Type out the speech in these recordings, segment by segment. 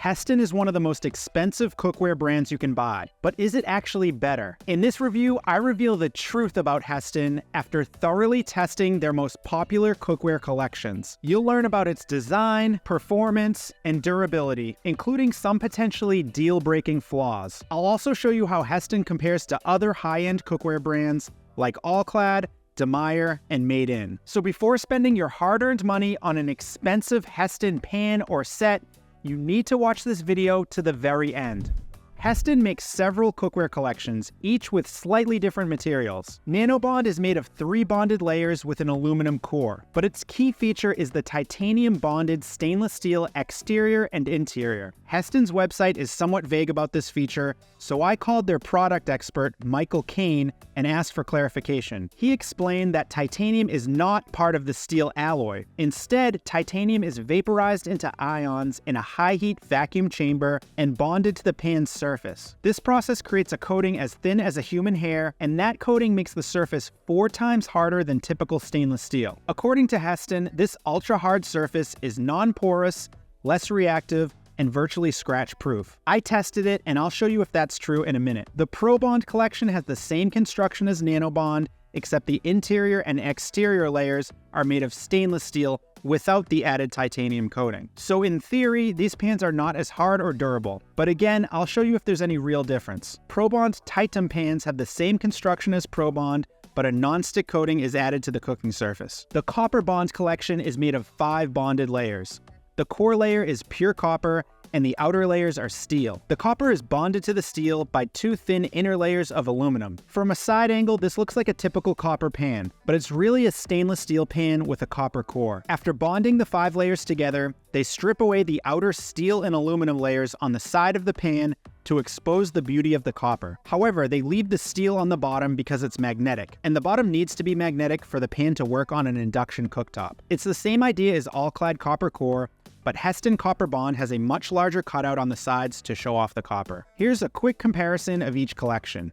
Hestan is one of the most expensive cookware brands you can buy, but is it actually better? In this review, I reveal the truth about Hestan after thoroughly testing their most popular cookware collections. You'll learn about its design, performance, and durability, including some potentially deal-breaking flaws. I'll also show you how Hestan compares to other high-end cookware brands like All-Clad, Demeyere, and Made In. So before spending your hard-earned money on an expensive Hestan pan or set, you need to watch this video to the very end. Hestan makes several cookware collections, each with slightly different materials. Nanobond is made of 3 bonded layers with an aluminum core, but its key feature is the titanium bonded stainless steel exterior and interior. Hestan's website is somewhat vague about this feature, so I called their product expert, Michael Kane, and asked for clarification. He explained that titanium is not part of the steel alloy. Instead, titanium is vaporized into ions in a high-heat vacuum chamber and bonded to the pan's surface. This process creates a coating as thin as a human hair, and that coating makes the surface 4 times harder than typical stainless steel. According to Hestan, this ultra-hard surface is non-porous, less reactive, and virtually scratch-proof. I tested it, and I'll show you if that's true in a minute. The ProBond collection has the same construction as Nanobond, except the interior and exterior layers are made of stainless steel without the added titanium coating. So in theory, these pans are not as hard or durable. But again, I'll show you if there's any real difference. ProBond Titan pans have the same construction as ProBond, but a non-stick coating is added to the cooking surface. The Copper Bond collection is made of 5 bonded layers. The core layer is pure copper, and the outer layers are steel. The copper is bonded to the steel by 2 thin inner layers of aluminum. From a side angle, this looks like a typical copper pan, but it's really a stainless steel pan with a copper core. After bonding the 5 layers together, they strip away the outer steel and aluminum layers on the side of the pan to expose the beauty of the copper. However, they leave the steel on the bottom because it's magnetic, and the bottom needs to be magnetic for the pan to work on an induction cooktop. It's the same idea as All-Clad copper core, but Hestan Copper Bond has a much larger cutout on the sides to show off the copper. Here's a quick comparison of each collection.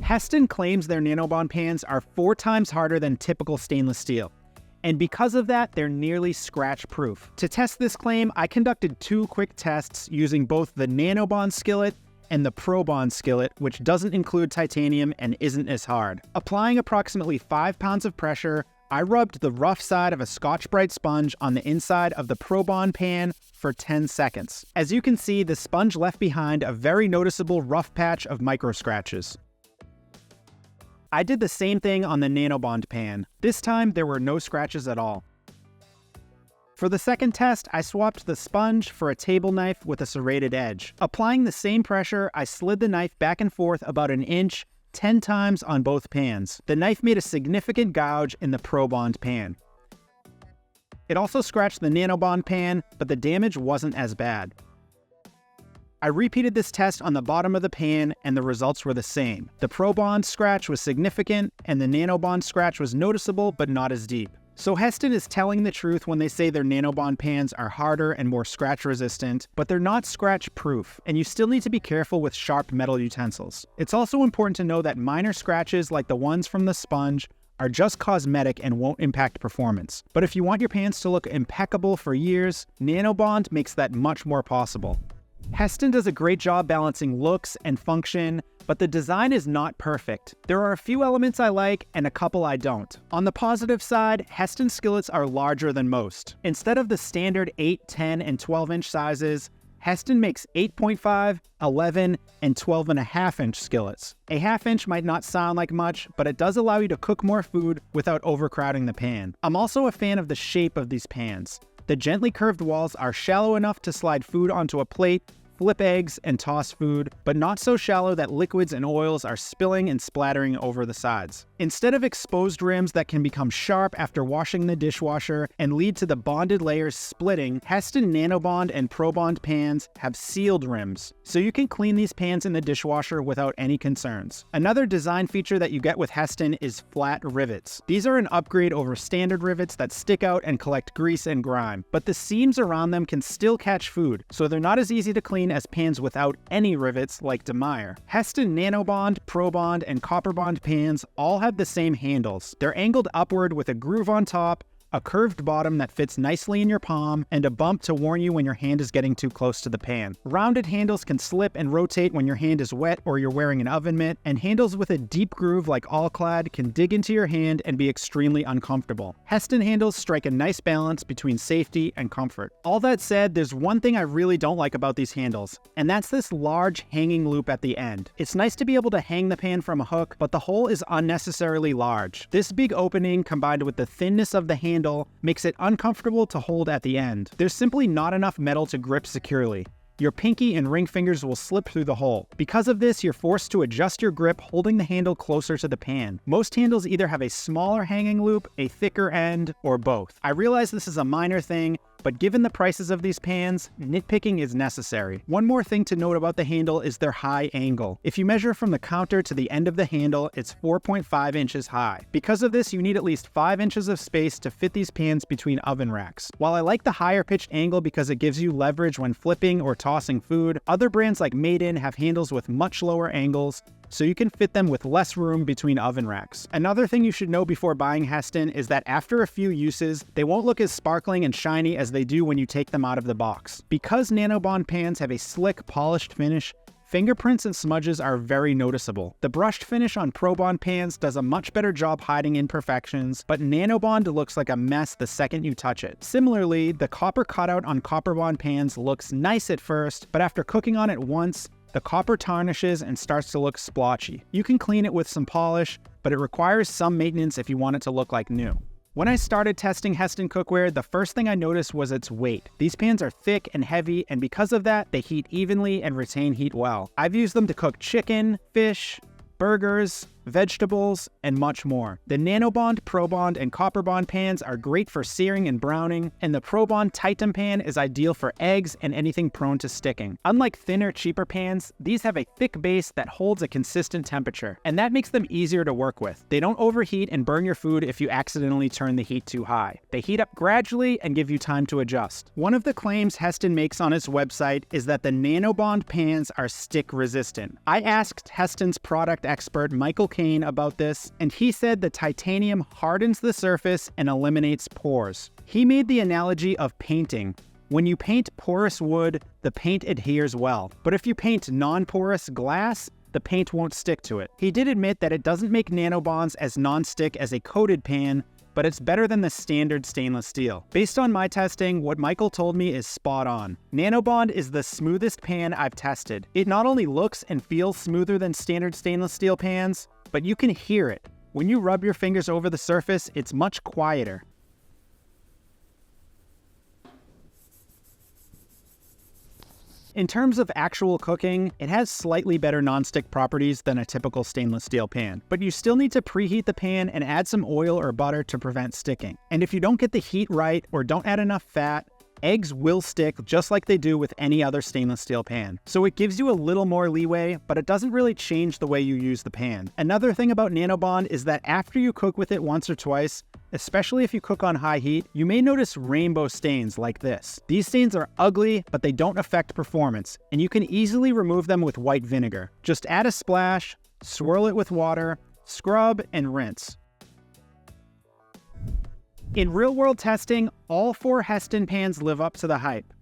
Hestan claims their Nanobond pans are 4 times harder than typical stainless steel, and because of that, they're nearly scratch-proof. To test this claim, I conducted 2 quick tests using both the Nanobond skillet and the ProBond skillet, which doesn't include titanium and isn't as hard. Applying approximately 5 pounds of pressure, I rubbed the rough side of a Scotch-Brite sponge on the inside of the ProBond pan for 10 seconds. As you can see, the sponge left behind a very noticeable rough patch of micro scratches. I did the same thing on the Nanobond pan. This time, there were no scratches at all. For the second test, I swapped the sponge for a table knife with a serrated edge. Applying the same pressure, I slid the knife back and forth about an inch 10 times on both pans. The knife made a significant gouge in the ProBond pan. It also scratched the Nanobond pan, but the damage wasn't as bad. I repeated this test on the bottom of the pan, and the results were the same. The ProBond scratch was significant, and the Nanobond scratch was noticeable but not as deep. So Hestan is telling the truth when they say their Nanobond pans are harder and more scratch resistant, but they're not scratch proof, and you still need to be careful with sharp metal utensils. It's also important to know that minor scratches like the ones from the sponge are just cosmetic and won't impact performance. But if you want your pans to look impeccable for years, Nanobond makes that much more possible. Hestan does a great job balancing looks and function, but the design is not perfect. There are a few elements I like and a couple I don't. On the positive side, Hestan skillets are larger than most. Instead of the standard 8, 10, and 12-inch sizes, Hestan makes 8.5, 11, and 12.5-inch skillets. A half-inch might not sound like much, but it does allow you to cook more food without overcrowding the pan. I'm also a fan of the shape of these pans. The gently curved walls are shallow enough to slide food onto a plate, flip eggs, and toss food, but not so shallow that liquids and oils are spilling and splattering over the sides. Instead of exposed rims that can become sharp after washing the dishwasher and lead to the bonded layers splitting, Hestan Nanobond and ProBond pans have sealed rims, so you can clean these pans in the dishwasher without any concerns. Another design feature that you get with Hestan is flat rivets. These are an upgrade over standard rivets that stick out and collect grease and grime, but the seams around them can still catch food, so they're not as easy to clean as pans without any rivets like Demeyere. Hestan Nanobond, ProBond, and Copperbond pans all have the same handles. They're angled upward with a groove on top, a curved bottom that fits nicely in your palm, and a bump to warn you when your hand is getting too close to the pan. Rounded handles can slip and rotate when your hand is wet or you're wearing an oven mitt, and handles with a deep groove like All-Clad can dig into your hand and be extremely uncomfortable. Hestan handles strike a nice balance between safety and comfort. All that said, there's one thing I really don't like about these handles, and that's this large hanging loop at the end. It's nice to be able to hang the pan from a hook, but the hole is unnecessarily large. This big opening combined with the thinness of the handle makes it uncomfortable to hold at the end. There's simply not enough metal to grip securely. Your pinky and ring fingers will slip through the hole. Because of this, you're forced to adjust your grip holding the handle closer to the pan. Most handles either have a smaller hanging loop, a thicker end, or both. I realize this is a minor thing, but given the prices of these pans, nitpicking is necessary. One more thing to note about the handle is their high angle. If you measure from the counter to the end of the handle, it's 4.5 inches high. Because of this, you need at least 5 inches of space to fit these pans between oven racks. While I like the higher pitched angle because it gives you leverage when flipping or tossing food, other brands like Made In have handles with much lower angles, so you can fit them with less room between oven racks. Another thing you should know before buying Hestan is that after a few uses, they won't look as sparkling and shiny as they do when you take them out of the box. Because Nanobond pans have a slick, polished finish, fingerprints and smudges are very noticeable. The brushed finish on ProBond pans does a much better job hiding imperfections, but Nanobond looks like a mess the second you touch it. Similarly, the copper cutout on CopperBond pans looks nice at first, but after cooking on it once, the copper tarnishes and starts to look splotchy. You can clean it with some polish, but it requires some maintenance if you want it to look like new. When I started testing Hestan Cookware, the first thing I noticed was its weight. These pans are thick and heavy, and because of that, they heat evenly and retain heat well. I've used them to cook chicken, fish, burgers, vegetables, and much more. The Nanobond, ProBond, and CopperBond pans are great for searing and browning, and the ProBond Titan pan is ideal for eggs and anything prone to sticking. Unlike thinner, cheaper pans, these have a thick base that holds a consistent temperature, and that makes them easier to work with. They don't overheat and burn your food if you accidentally turn the heat too high. They heat up gradually and give you time to adjust. One of the claims Hestan makes on its website is that the Nanobond pans are stick resistant. I asked Hestan's product expert Michael Kane about this, and he said the titanium hardens the surface and eliminates pores. He made the analogy of painting. When you paint porous wood, the paint adheres well, but if you paint non-porous glass, the paint won't stick to it. He did admit that it doesn't make nanobonds as non-stick as a coated pan, but it's better than the standard stainless steel. Based on my testing, what Michael told me is spot on. Nanobond is the smoothest pan I've tested. It not only looks and feels smoother than standard stainless steel pans, but you can hear it. When you rub your fingers over the surface, it's much quieter. In terms of actual cooking, it has slightly better nonstick properties than a typical stainless steel pan, but you still need to preheat the pan and add some oil or butter to prevent sticking. And if you don't get the heat right or don't add enough fat, eggs will stick just like they do with any other stainless steel pan. So it gives you a little more leeway, but it doesn't really change the way you use the pan. Another thing about Nanobond is that after you cook with it once or twice, especially if you cook on high heat, you may notice rainbow stains like this. These stains are ugly, but they don't affect performance, and you can easily remove them with white vinegar. Just add a splash, swirl it with water, scrub, and rinse. In real-world testing, all 4 Hestan pans live up to the hype,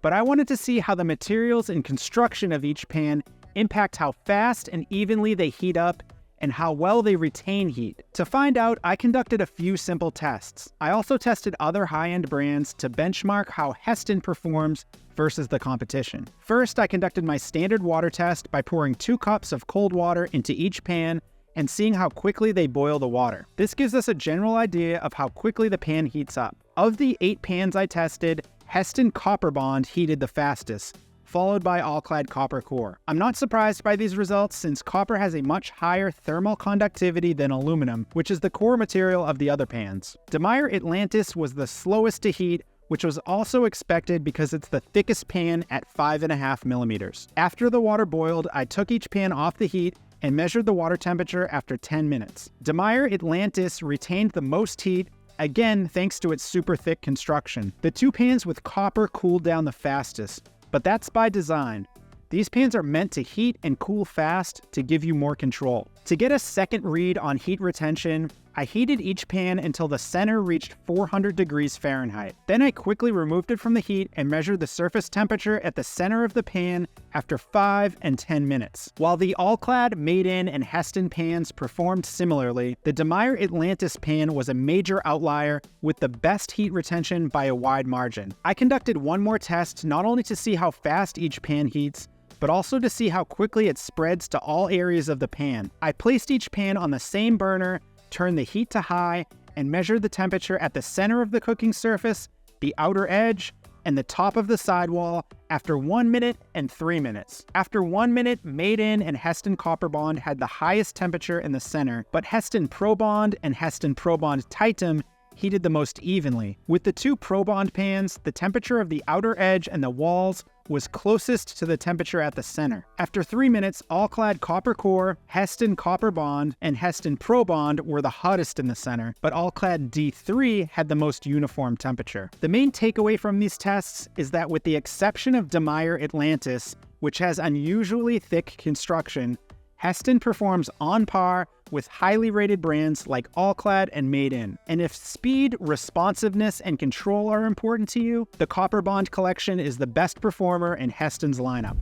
but I wanted to see how the materials and construction of each pan impact how fast and evenly they heat up and how well they retain heat. To find out, I conducted a few simple tests. I also tested other high-end brands to benchmark how Hestan performs versus the competition. First, I conducted my standard water test by pouring 2 cups of cold water into each pan and seeing how quickly they boil the water. This gives us a general idea of how quickly the pan heats up. Of the 8 pans I tested, Hestan CopperBond heated the fastest, followed by All-Clad copper core. I'm not surprised by these results since copper has a much higher thermal conductivity than aluminum, which is the core material of the other pans. Demeyere Atlantis was the slowest to heat, which was also expected because it's the thickest pan at 5.5 millimeters. After the water boiled, I took each pan off the heat and measured the water temperature after 10 minutes. Demeyere Atlantis retained the most heat, again thanks to its super thick construction. The 2 pans with copper cooled down the fastest, but that's by design. These pans are meant to heat and cool fast to give you more control. To get a second read on heat retention, I heated each pan until the center reached 400 degrees Fahrenheit. Then I quickly removed it from the heat and measured the surface temperature at the center of the pan after 5 and 10 minutes. While the All-Clad, Made-In, and Hestan pans performed similarly, the Demeyere Atlantis pan was a major outlier with the best heat retention by a wide margin. I conducted one more test not only to see how fast each pan heats, but also to see how quickly it spreads to all areas of the pan. I placed each pan on the same burner, turned the heat to high, and measured the temperature at the center of the cooking surface, the outer edge, and the top of the sidewall after 1 minute and 3 minutes. After 1 minute, Made-In and Hestan Copper Bond had the highest temperature in the center, but Hestan Pro Bond and Hestan Pro Bond Titan heated the most evenly. With the two Pro Bond pans, the temperature of the outer edge and the walls was closest to the temperature at the center. After 3 minutes, All-Clad Copper Core, Hestan Copper Bond, and Hestan Pro Bond were the hottest in the center, but All-Clad D3 had the most uniform temperature. The main takeaway from these tests is that with the exception of Demeyere Atlantis, which has unusually thick construction, Hestan performs on par with highly rated brands like All-Clad and Made-In. And if speed, responsiveness, and control are important to you, the Copper Bond collection is the best performer in Hestan's lineup.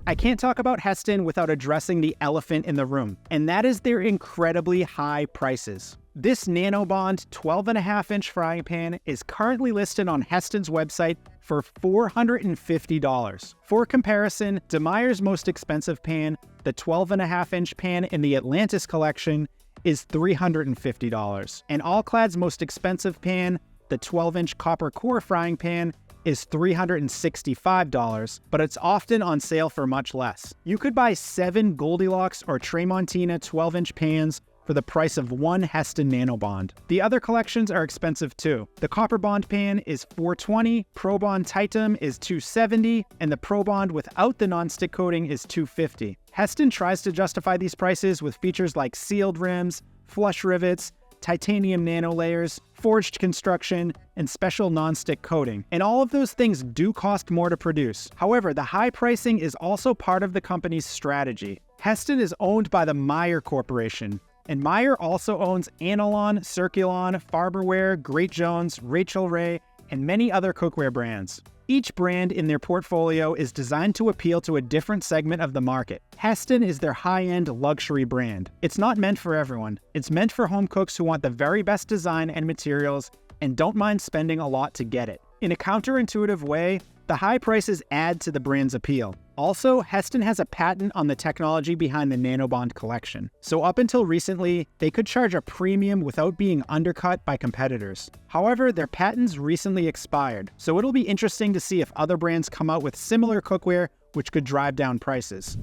I can't talk about Hestan without addressing the elephant in the room, and that is their incredibly high prices. This NanoBond 12.5-inch frying pan is currently listed on Hestan's website for $450. For comparison, Demeyere's most expensive pan, the 12.5-inch pan in the Atlantis collection, is $350. And All-Clad's most expensive pan, the 12-inch Copper Core frying pan, is $365, but it's often on sale for much less. You could buy 7 Goldilocks or Tramontina 12-inch pans for the price of one Hestan NanoBond. The other collections are expensive too. The Copper Bond pan is $420, Pro Bond Titan is $270, and the Pro Bond without the non-stick coating is $250. Hestan tries to justify these prices with features like sealed rims, flush rivets, titanium nano layers, forged construction, and special non-stick coating. And all of those things do cost more to produce. However, the high pricing is also part of the company's strategy. Hestan is owned by the Demeyere Corporation, and Demeyere also owns Analon, Circulon, Farberware, Great Jones, Rachel Ray, and many other cookware brands. Each brand in their portfolio is designed to appeal to a different segment of the market. Hestan is their high-end luxury brand. It's not meant for everyone. It's meant for home cooks who want the very best design and materials and don't mind spending a lot to get it. In a counterintuitive way, the high prices add to the brand's appeal. Also, Hestan has a patent on the technology behind the NanoBond collection. So up until recently, they could charge a premium without being undercut by competitors. However, their patents recently expired, so it'll be interesting to see if other brands come out with similar cookware which could drive down prices.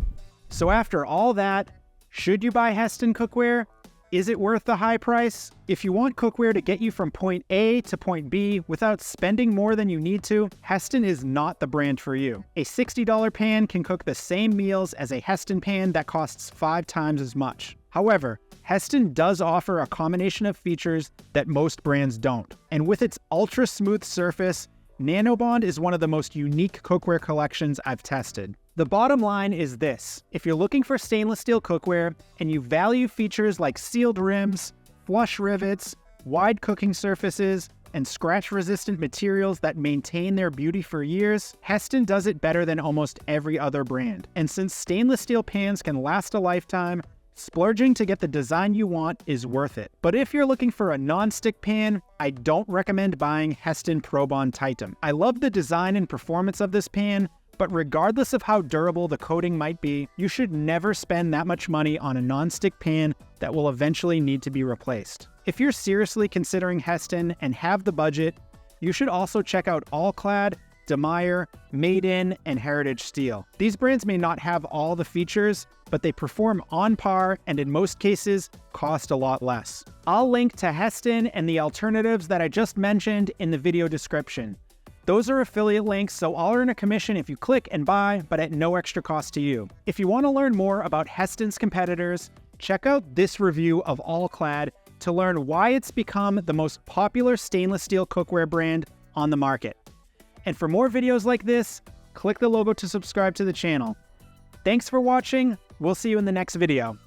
So after all that, should you buy Hestan cookware? Is it worth the high price? If you want cookware to get you from point A to point B without spending more than you need to, Hestan is not the brand for you. A $60 pan can cook the same meals as a Hestan pan that costs 5 times as much. However, Hestan does offer a combination of features that most brands don't. And with its ultra-smooth surface, NanoBond is one of the most unique cookware collections I've tested. The bottom line is this: if you're looking for stainless steel cookware and you value features like sealed rims, flush rivets, wide cooking surfaces, and scratch-resistant materials that maintain their beauty for years, Hestan does it better than almost every other brand. And since stainless steel pans can last a lifetime, splurging to get the design you want is worth it. But if you're looking for a non-stick pan, I don't recommend buying Hestan Pro Bond Titan. I love the design and performance of this pan, but regardless of how durable the coating might be, you should never spend that much money on a non-stick pan that will eventually need to be replaced. If you're seriously considering Hestan and have the budget, you should also check out All-Clad, Demeyere, Made-In, and Heritage Steel. These brands may not have all the features, but they perform on par and in most cases cost a lot less. I'll link to Hestan and the alternatives that I just mentioned in the video description. Those are affiliate links, so I'll earn a commission if you click and buy, but at no extra cost to you. If you want to learn more about Hestan's competitors, check out this review of All-Clad to learn why it's become the most popular stainless steel cookware brand on the market. And for more videos like this, click the logo to subscribe to the channel. Thanks for watching. We'll see you in the next video.